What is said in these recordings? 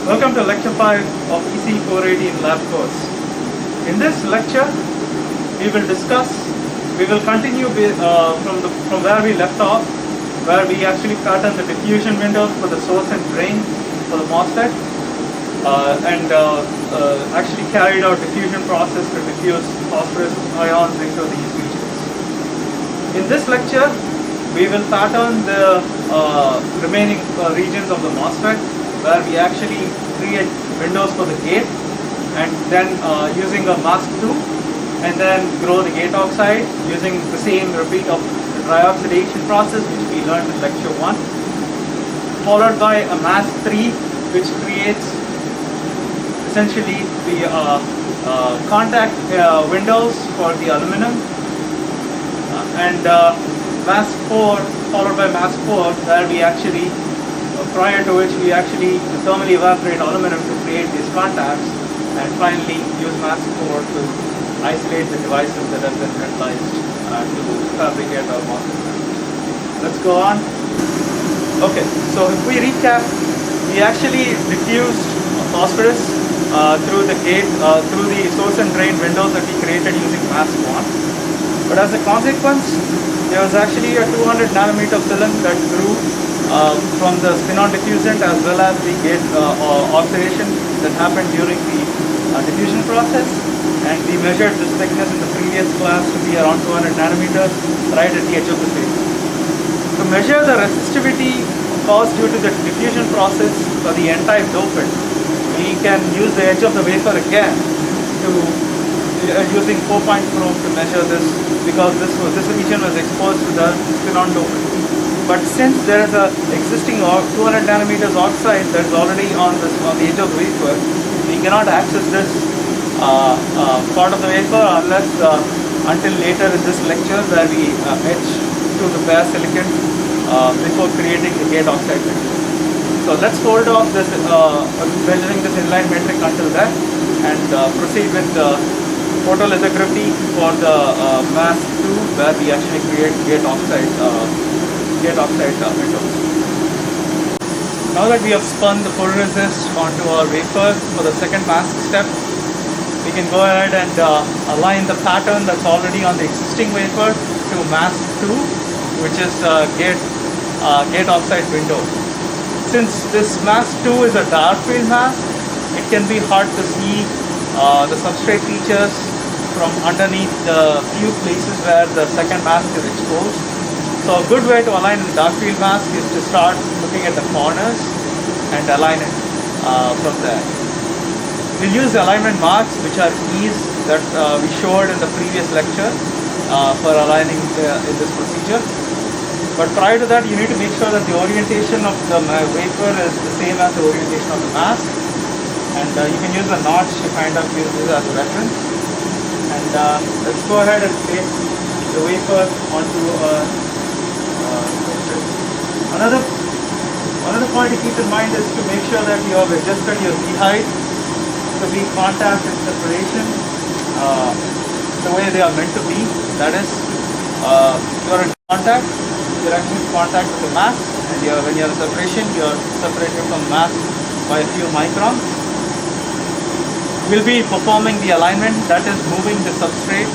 Welcome to lecture 5 of EC 480 in lab course. In this lecture, we will continue from where we left off, where we actually patterned the diffusion windows for the source and drain for the MOSFET, and actually carried out diffusion process to diffuse phosphorus ions into these regions. In this lecture, we will pattern the remaining regions of the MOSFET, where we actually create windows for the gate, and then using a mask 2, and then grow the gate oxide using the same repeat of the dry oxidation process which we learned in lecture 1, followed by a mask 3, which creates essentially the contact windows for the aluminum, and mask 4 followed by mask 4, where we actually prior to which we actually thermally evaporate aluminum to create these contacts, and finally use mask 4 to isolate the devices that have been metallized to fabricate our MOSFET. Let's go on. Okay, so if we recap, we actually diffused phosphorus through the gate, through the source and drain windows that we created using mask 1. But as a consequence, there was actually a 200 nanometer film that grew from the spin-on diffusant as well as the gate oxidation that happened during the diffusion process, and we measured this thickness in the previous class to be around 200 nanometers right at the edge of the wafer. To measure the resistivity caused due to the diffusion process for the N-type dopant, we can use the edge of the wafer again to using 4-point probe to measure this, because this region was exposed to the spin-on dopant. But since there is a existing 200 nanometers oxide that is already on the edge of the wafer, we cannot access this part of the wafer until later in this lecture, where we etch to the bare silicon before creating the gate oxide metal. So let's hold off this measuring this inline metric until that, and proceed with photolithography for the mask 2, where we actually create gate oxide windows. Now that we have spun the photoresist onto our wafer for the second mask step, we can go ahead and align the pattern that's already on the existing wafer to mask 2, which is gate oxide window. Since this mask 2 is a dark field mask, it can be hard to see the substrate features from underneath the few places where the second mask is exposed. So a good way to align the dark field mask is to start looking at the corners and align it from there. We'll use the alignment marks, which are E's that we showed in the previous lecture for aligning in this procedure. But prior to that, you need to make sure that the orientation of the wafer is the same as the orientation of the mask. And you can use a notch to kind of use this as a reference. And let's go ahead and place the wafer onto Another point to keep in mind is to make sure that you have adjusted your Z height to be contact and separation the way they are meant to be. That is, you are in contact, you are actually in contact with the mask, and when you are in separation, you are separated from the mask by a few microns. We'll be performing the alignment, that is moving the substrate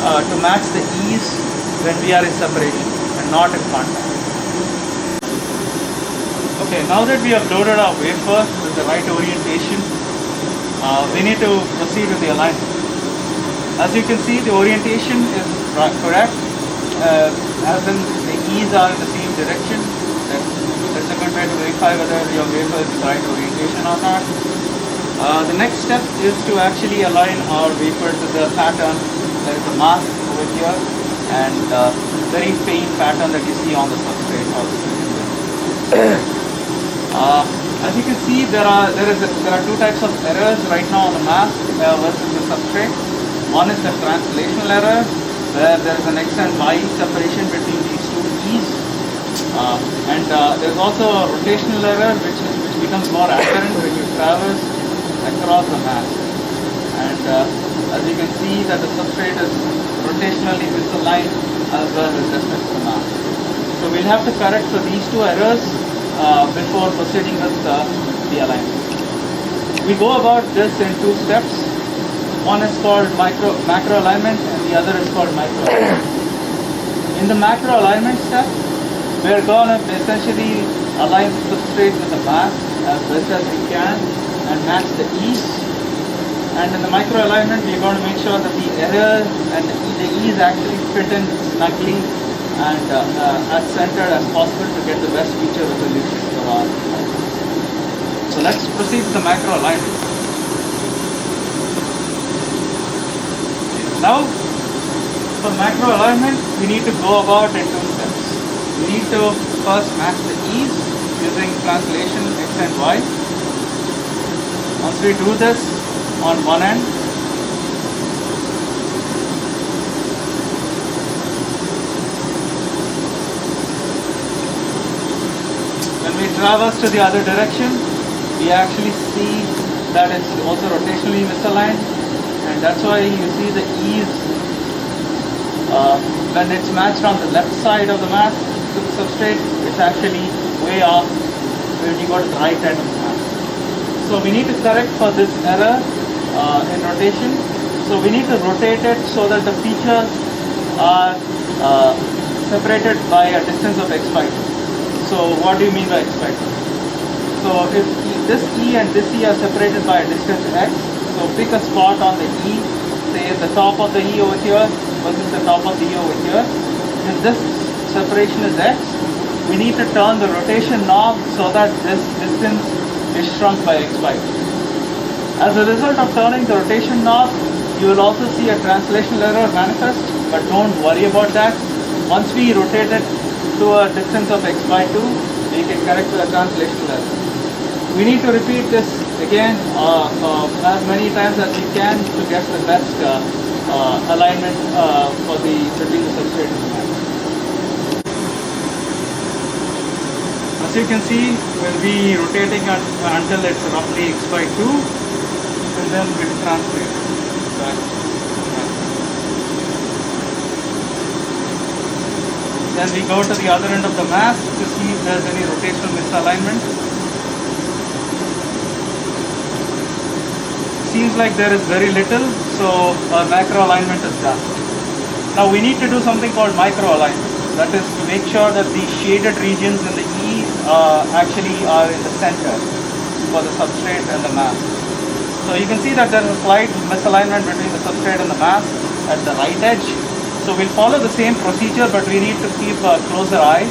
to match the E's when we are in separation and not in contact. Okay, now that we have loaded our wafer with the right orientation, we need to proceed with the alignment. As you can see, the orientation is correct, as in the E's are in the same direction. That's a good way to verify whether your wafer is the right orientation or not. The next step is to actually align our wafer to the pattern. There is a mask over here, and very faint pattern that you see on the substrate also. As you can see, there are two types of errors right now on the mask versus the substrate. One is the translational error, where there is an X and Y separation between these two E's, and there is also a rotational error which becomes more apparent when you traverse across the mask. And as you can see, that the substrate is rotationally misaligned as well with respect to the mask. So we'll have to correct for these two errors before proceeding with the alignment. We go about this in two steps. One is called macro alignment and the other is called micro alignment. In the macro alignment step, we're going to essentially align the substrate with the mask as best as we can and match the ease. And in the micro alignment, we're going to make sure that the error and the ease actually fit in snugly and as centered as possible to get the best feature resolution for our device. So let's proceed to the macro alignment. Now, for macro alignment, we need to go about in two steps. We need to first match the ease using translation x and y. Once we do this on one end, when we traverse to the other direction, we actually see that it's also rotationally misaligned, and that's why you see the ease when it's matched on the left side of the mask to the substrate, it's actually way off when you go to the right end of the mask. So we need to correct for this error in rotation. So we need to rotate it so that the features are separated by a distance of x by 2. So what do you mean by x by 2? So if this E and this E are separated by a distance x, so pick a spot on the E, say the top of the E over here versus the top of the E over here. If this separation is x, we need to turn the rotation knob so that this distance is shrunk by x by 2. As a result of turning the rotation knob, you will also see a translational error manifest, but don't worry about that. Once we rotate it to a distance of x by 2, we can correct the translational error. We need to repeat this again as many times as we can to get the best alignment for between the substrate and the mask. As you can see, we'll be rotating until it's roughly x by 2, and then we'll translate back. Then we go to the other end of the mask to see if there's any rotational misalignment. Seems like there is very little, so our macro alignment is done. Now we need to do something called micro alignment. That is to make sure that the shaded regions in the E actually are in the center for the substrate and the mask. So you can see that there is a slight misalignment between the substrate and the mask at the right edge. So we'll follow the same procedure, but we need to keep a closer eye.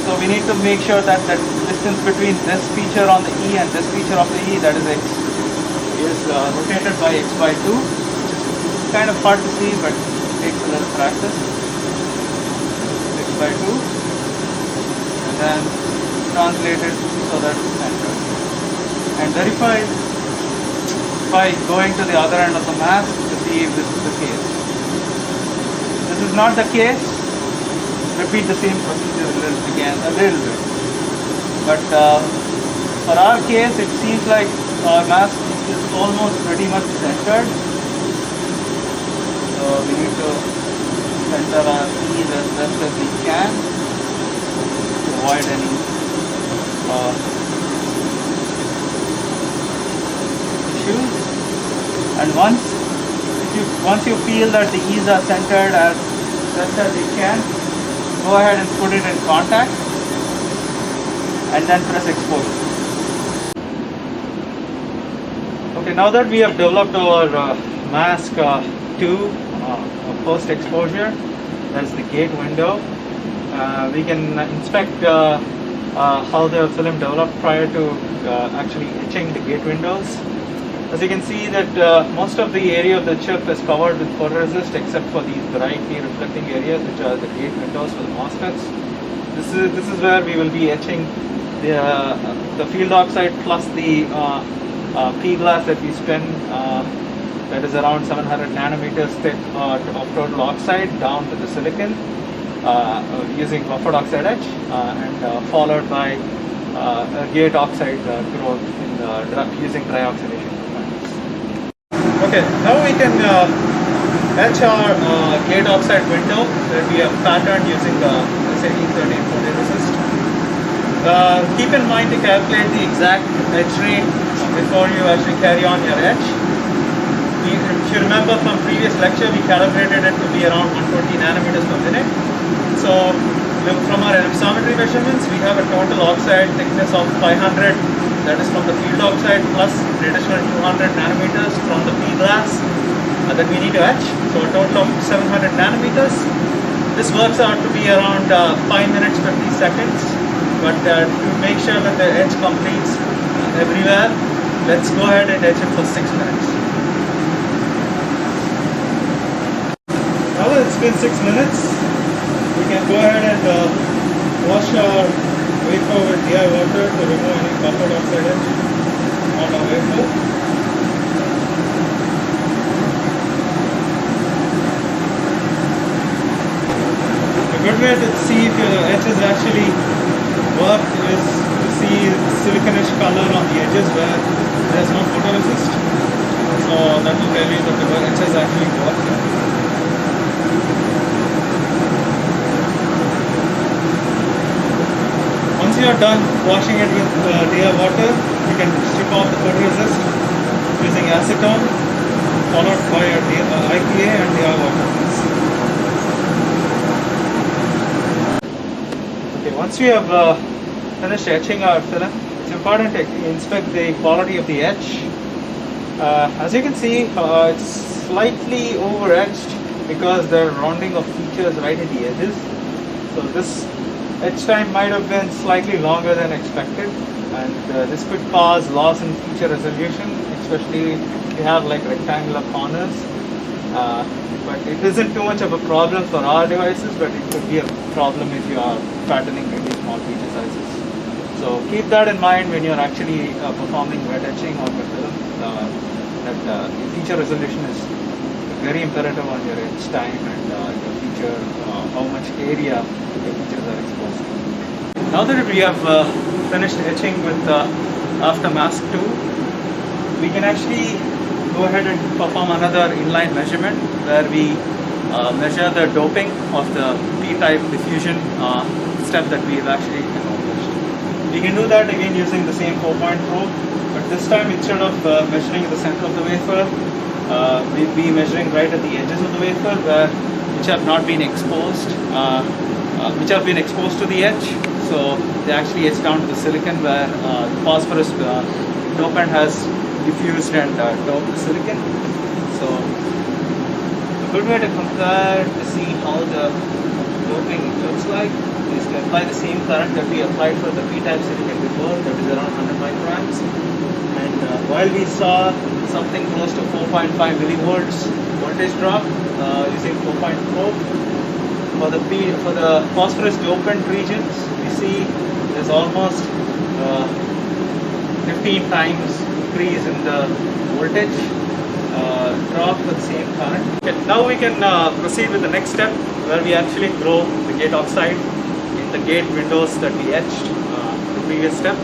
So we need to make sure that the distance between this feature on the E and this feature of the E, that is x, is rotated by x by 2, which is kind of hard to see, but it takes a little practice. X by 2, and then translate it so that it's centered. And verify by going to the other end of the mask to see if this is the case. If this is not the case, repeat the same procedure again a little bit. But for our case, it seems like our mask is almost pretty much centered. So we need to center our ease as best as we can to avoid any issues. And once you feel that the ease are centered as best as you can, go ahead and put it in contact and then press export. Okay, now that we have developed our mask 2 post exposure, that's the gate window, we can inspect how the film developed prior to actually etching the gate windows. As you can see that most of the area of the chip is covered with photoresist except for these brightly reflecting areas, which are the gate windows for the MOSFETs. This is where we will be etching the field oxide plus the P glass that we spin, that is around 700 nanometers thick of total oxide down to the silicon using buffered oxide etch, and followed by a gate oxide growth using dry oxidation. Okay, now we can etch our gate oxide window that we have patterned using SA-E30 photoresist. Keep in mind to calculate the exact etch rate before you actually carry on your etch. If you remember from previous lecture, we calibrated it to be around 120 nanometers per minute. So from our epsometry measurements, we have a total oxide thickness of 500, that is from the field oxide, plus an additional 200 nanometers from the P-glass that we need to etch. So a total of 700 nanometers. This works out to be around 5 minutes 50 seconds. But to make sure that the etch completes everywhere, let's go ahead and etch it for 6 minutes. Now that it's been 6 minutes, we can go ahead and wash our wafer with DI water to remove any copper dioxide edge on our wafer. A good way to see if your edges actually work is to see siliconish color on the edges where there's no photoresist. So that will tell you that the edges actually work. Once you are done washing it with DI water, you can strip off the photoresist using acetone, followed by your IPA and DI water. Okay, once we have finished etching our film, it's important to inspect the quality of the etch. As you can see, it's slightly over etched because there are rounding of features right at the edges. So this etch time might have been slightly longer than expected, and this could cause loss in feature resolution, especially if you have like rectangular corners. But it isn't too much of a problem for our devices, but it could be a problem if you are patterning really small feature sizes. So keep that in mind when you're actually performing wet etching on the film, that the feature resolution is very imperative on your etch time and your feature, how much area your features are exposed to. Now that we have finished etching with Aftermask 2, we can actually go ahead and perform another inline measurement where we measure the doping of the P-type diffusion step that we have actually accomplished. We can do that again using the same 4-point probe, but this time instead of measuring the center of the wafer, we'll be measuring right at the edges of the wafer which have not been exposed, which have been exposed to the edge. So they actually etch down to the silicon where the phosphorus dopant has diffused and doped the silicon. So a good way to compare to see how the doping looks like is to apply the same current that we applied for the P-type silicon before, that is around 100 microns. And while we saw something close to 4.5 millivolts voltage drop using 4-point probe, for the phosphorus dopant regions, we see there's almost 15 times increase in the voltage drop for the same current. Okay, now we can proceed with the next step where we actually grow the gate oxide in the gate windows that we etched the previous step.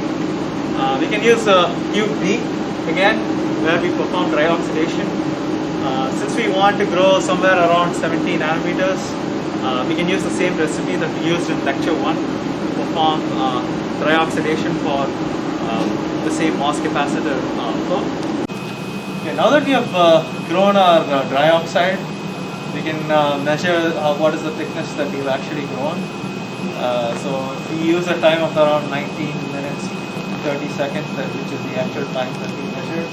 We can use Cube B again where we perform dry oxidation. Since we want to grow somewhere around 70 nanometers, we can use the same recipe that we used in lecture 1 to perform dry oxidation for the same MOS capacitor flow. Okay, now that we have grown our dry oxide, we can measure what is the thickness that we've actually grown. So we use a time of around 19 minutes 30 seconds, which is the actual time that we measured.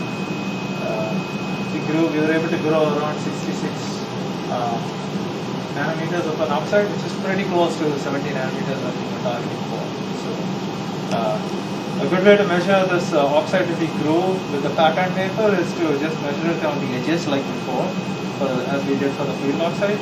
We were able to grow around 66 nanometers of an oxide, which is pretty close to 70 nanometers that we were targeting for. So a good way to measure this oxide that we grew with the pattern wafer is to just measure it on the edges like before, as we did for the field oxide.